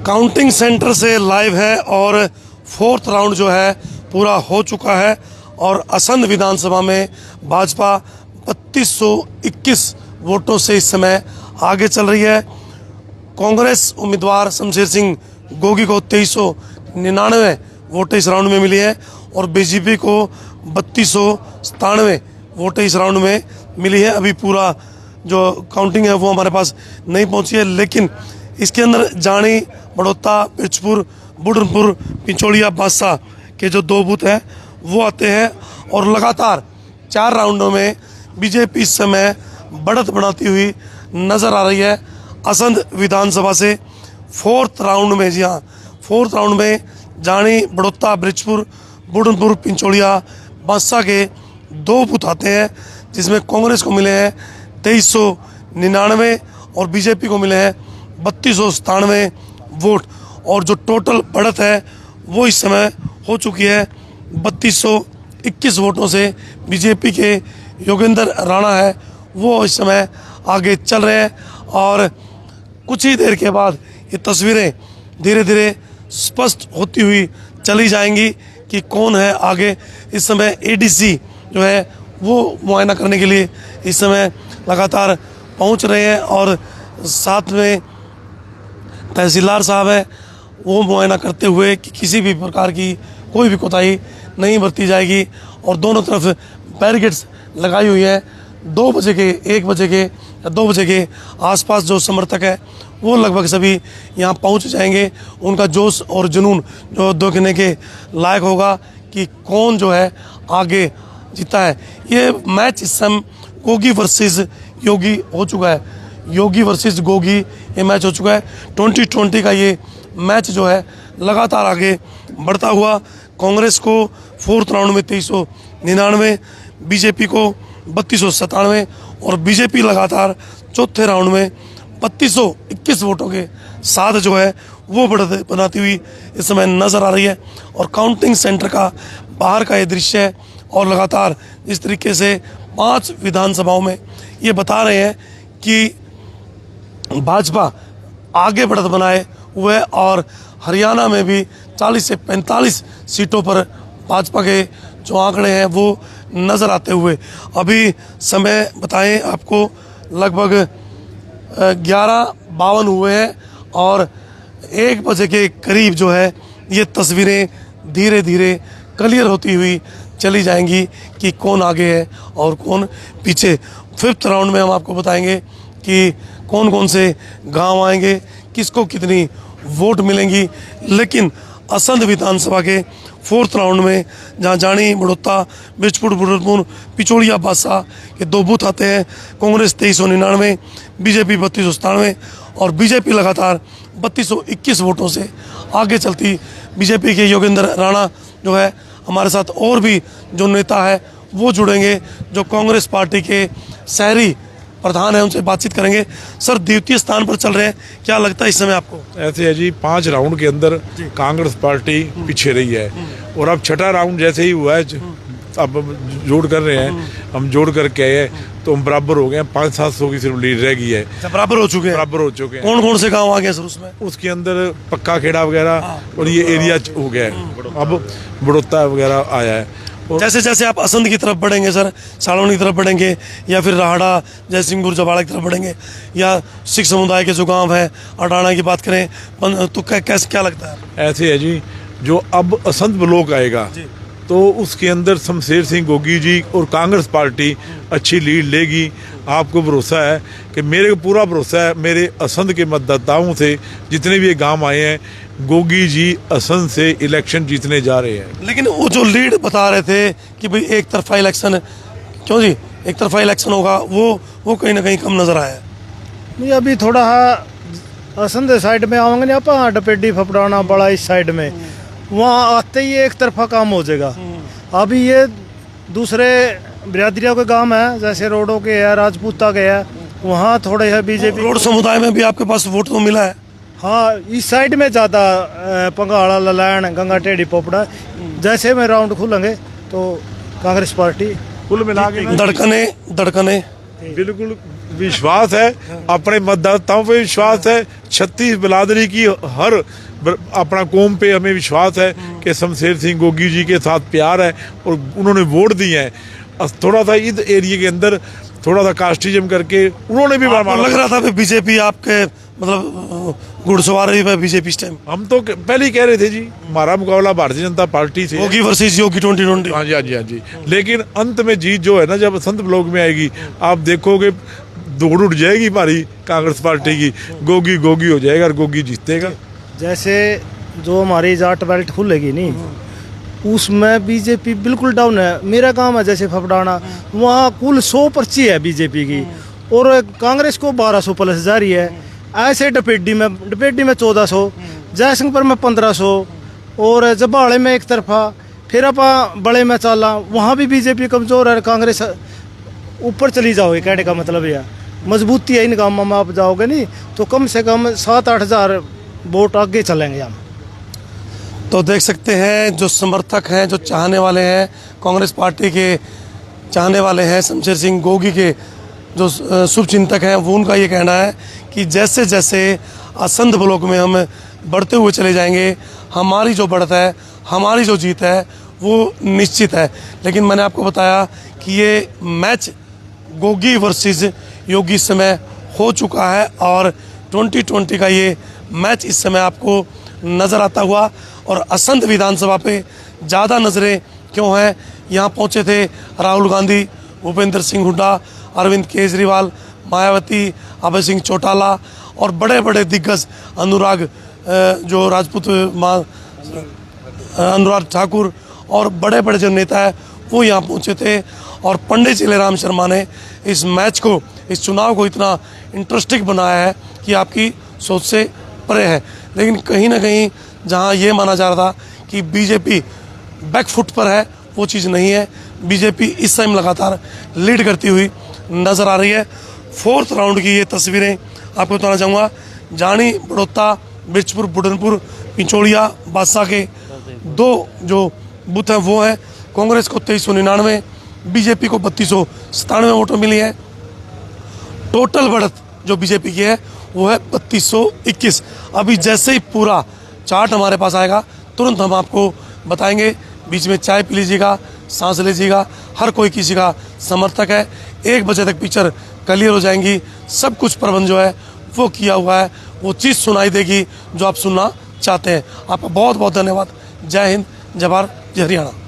Counting centre से live है और फोर्थ राउंड जो है पूरा हो चुका है और असंध विधानसभा में भाजपा 3221 वोटों से इस समय आगे चल रही है। कांग्रेस उम्मीदवार शमशेर सिंह गोगी को 2399 वोट इस राउंड में मिली है और बीजेपी को 3297 वोट इस राउंड में मिली है। अभी पूरा जो काउंटिंग है वो हमारे पास नहीं पहुंची है, लेकिन इसके अंदर जानी, बड़ौदा, पिरचपुर, बुढ़नपुर, पिंचोलिया, बादशाह के जो 2 बूथ हैं वो आते हैं और लगातार 4 राउंडों में बीजेपी इस समय बढ़त बनाती हुई नज़र आ रही है। असंध विधानसभा से फोर्थ राउंड में, जी हाँ, फोर्थ राउंड में जानी, बड़ौदा, बृजपुर, बुढ़नपुर, पिंचोलिया, बादशाह के 2 बूथ आते हैं, जिसमें कांग्रेस को मिले हैं 2399 और बीजेपी को मिले हैं 3297 वोट और जो टोटल बढ़त है वो इस समय हो चुकी है 3221 वोटों से। बीजेपी के योगेंद्र राणा है वो इस समय आगे चल रहे हैं और कुछ ही देर के बाद ये तस्वीरें धीरे धीरे स्पष्ट होती हुई चली जाएंगी कि कौन है आगे। इस समय एडीसी जो है वो मुआयना करने के लिए इस समय लगातार पहुंच रहे हैं और साथ में तहसीलदार साहब है वो मुआयना करते हुए कि किसी भी प्रकार की कोई भी कोताही नहीं बरती जाएगी और दोनों तरफ बैरिकेड्स लगाई हुई है। 2 बजे के, 1 बजे के या 2 बजे के आसपास जो समर्थक है वो लगभग सभी यहाँ पहुँच जाएंगे। उनका जोश और जुनून जो देखने के लायक होगा कि कौन जो है आगे जीता है। ये मैच इस समय गोगी वर्सेस योगी हो चुका है, योगी वर्सेस गोगी ये मैच हो चुका है। 2020 का ये मैच जो है लगातार आगे बढ़ता हुआ कांग्रेस को फोर्थ राउंड में 2399, बीजेपी को 3297 और बीजेपी लगातार चौथे राउंड में 3221 वोटों के साथ जो है वो बढ़त बनाती हुई इस समय नज़र आ रही है। और काउंटिंग सेंटर का बाहर का ये दृश्य है और लगातार इस तरीके से 5 विधानसभाओं में ये बता रहे हैं कि भाजपा आगे बढ़त बनाए हुए और हरियाणा में भी 40 से 45 सीटों पर भाजपा के जो आंकड़े हैं वो नज़र आते हुए अभी समय बताएं आपको लगभग 11:52 हुए हैं और 1 बजे के करीब जो है ये तस्वीरें धीरे धीरे क्लियर होती हुई चली जाएंगी कि कौन आगे है और कौन पीछे। 5th राउंड में हम आपको बताएंगे कि कौन कौन से गांव आएंगे, किसको कितनी वोट मिलेंगी। लेकिन असंध विधानसभा के 4th राउंड में जहां जानी, बड़ौदा, बृजपुर, बुढ़नपुर, पिचोलिया, बादशाह के 2 बूथ आते हैं, कांग्रेस 2399, बीजेपी 3297 और बीजेपी लगातार 3221 वोटों से आगे चलती। बीजेपी के योगेंद्र राणा जो है, हमारे साथ और भी जो नेता है वो जुड़ेंगे जो कांग्रेस पार्टी के शहरी प्रधान है, उनसे बातचीत करेंगे। सर, द्वितीय स्थान पर चल रहे हैं, क्या लगता है इस समय आपको? ऐसे है जी, 5 राउंड के अंदर कांग्रेस पार्टी पीछे रही है और अब 6ठा राउंड जैसे ही हुआ है, अब जोड़ कर रहे हैं, हम जोड़ करके आए तो हम बराबर हो गए हैं। 500-700 की सिर्फ लीड रह गई है। बराबर हो चुके हैं। कौन कौन से गाँव आ गए सर उसमें? उसके अंदर पक्का खेड़ा वगैरह और ये एरिया हो गया है। अब बड़ौदा वगैरह आया है। जैसे जैसे आप असंध की तरफ बढ़ेंगे सर, सालोन की तरफ बढ़ेंगे या फिर राहड़ा, जयसिंहपुर, जबाड़ा की तरफ बढ़ेंगे या सिख समुदाय के जो गांव है, अडाना की बात करें तो कैसे क्या लगता है? ऐसे है जी, जो अब असंध ब्लॉक आएगा तो उसके अंदर शमशेर सिंह गोगी जी और कांग्रेस पार्टी अच्छी लीड लेगी। आपको भरोसा है कि मेरे को पूरा भरोसा है, मेरे असंध के मतदाताओं से जितने भी ये गांव आए हैं, गोगी जी असंध से इलेक्शन जीतने जा रहे हैं। लेकिन वो जो लीड बता रहे थे कि भाई एक तरफा इलेक्शन, क्यों जी एक तरफा इलेक्शन होगा, वो कहीं ना कहीं कम नज़र आया है। नहीं, अभी थोड़ा असंध साइड में आवेंगे ना, आप डपेडी फपड़ाना बड़ा इस साइड में, वहाँ आते ही एक तरफा काम हो जाएगा। अभी ये दूसरे बिरादरियों के गांव है, जैसे रोडों के है, राजपूता के है, वहाँ थोड़े है बीजेपी। रोड समुदाय में भी आपके पास वोट तो मिला है? हाँ, इस साइड में ज़्यादा पंगाड़ा, ललैन, गंगा टेढ़ी, पोपड़ा, जैसे में राउंड खुलेंगे तो कांग्रेस पार्टी कुल मिला के धड़कने बिल्कुल विश्वास है, अपने मतदाताओं पे विश्वास है, 36 बिरादरी की हर अपना कौम पे हमें विश्वास है कि शमशेर सिंह गोगी जी के साथ प्यार है और उन्होंने वोट दिए हैं। थोड़ा सा इस एरिया के अंदर थोड़ा सा कास्टिज्म करके उन्होंने भी आपको लग रहा था बीजेपी आपके मतलब घुड़सवार है बीजेपी इस टाइम? हम तो पहले ही कह रहे थे जी हमारा मुकाबला भारतीय जनता पार्टी से योगी वर्सेस योगी 2020। हाँ जी हाँ जी हाँ जी, लेकिन अंत में जीत जो है ना, जब असंत ब्लॉक में आएगी आप देखोगे दौड़ उठ जाएगी हमारी कांग्रेस पार्टी की, गोगी गोगी हो जाएगा और गोगी जीतेगा। जैसे जो हमारी जाट बेल्ट खुलेगी नहीं, उसमें बीजेपी बिल्कुल डाउन है। मेरा काम है जैसे फपड़ाना, वहाँ कुल 100 पर्ची है बीजेपी की और कांग्रेस को 1200 प्लस जारी है। ऐसे डपेडी में 1400, जयसिंहपुर में 1500 और जबाड़े में एक तरफा, फिर आप बड़े में चाला वहाँ भी बीजेपी कमज़ोर है, कांग्रेस ऊपर चली जाओगे। कहने का मतलब यह मजबूती है इन कामों में, आप जाओगे नहीं तो कम से कम 7-8 हज़ार वोट आगे चलेंगे हम। तो देख सकते हैं जो समर्थक हैं, जो चाहने वाले हैं, कांग्रेस पार्टी के चाहने वाले हैं, शमशेर सिंह गोगी के जो शुभचिंतक हैं, वो उनका ये कहना है कि जैसे जैसे असंध ब्लॉक में हम बढ़ते हुए चले जाएंगे, हमारी जो बढ़त है, हमारी जो जीत है वो निश्चित है। लेकिन मैंने आपको बताया कि ये मैच गोगी वर्सेस योगी इस समय हो चुका है और 2020 का ये मैच इस समय आपको नज़र आता हुआ। और असंध विधानसभा पे ज़्यादा नज़रें क्यों हैं? यहाँ पहुँचे थे राहुल गांधी, भूपेंद्र सिंह हुड्डा, अरविंद केजरीवाल, मायावती, अभय सिंह चौटाला और बड़े बड़े दिग्गज अनुराग जो राजपूत अनुराग ठाकुर और बड़े बड़े जो नेता है वो यहाँ पहुँचे थे। और पंडित जयराम शर्मा ने इस मैच को, इस चुनाव को इतना इंटरेस्टिंग बनाया है कि आपकी सोच से परे है। लेकिन कहीं ना कहीं जहाँ ये माना जा रहा था कि बीजेपी बैकफुट पर है, वो चीज़ नहीं है। बीजेपी इस टाइम लगातार लीड करती हुई नज़र आ रही है। 4th राउंड की ये तस्वीरें आपको बताना चाहूँगा। जानी, बड़ौदा, बिरचपुर, बुढ़नपुर, पिंचोड़िया, बादशाह के 2 जो बूथ हैं वो हैं। कांग्रेस को 2399, बीजेपी को 3297 वोटों मिली है। टोटल बढ़त जो बीजेपी की है वो है 3221। अभी जैसे ही पूरा चार्ट हमारे पास आएगा तुरंत हम आपको बताएंगे। बीच में चाय पी लीजिएगा, सांस लीजिएगा, हर कोई किसी का समर्थक है। 1 बजे तक पिक्चर क्लियर हो जाएंगी, सब कुछ प्रबंध जो है वो किया हुआ है, वो चीज़ सुनाई देगी जो आप सुनना चाहते हैं। आपका बहुत बहुत धन्यवाद। जय हिंद, जय भारत, जय हरियाणा।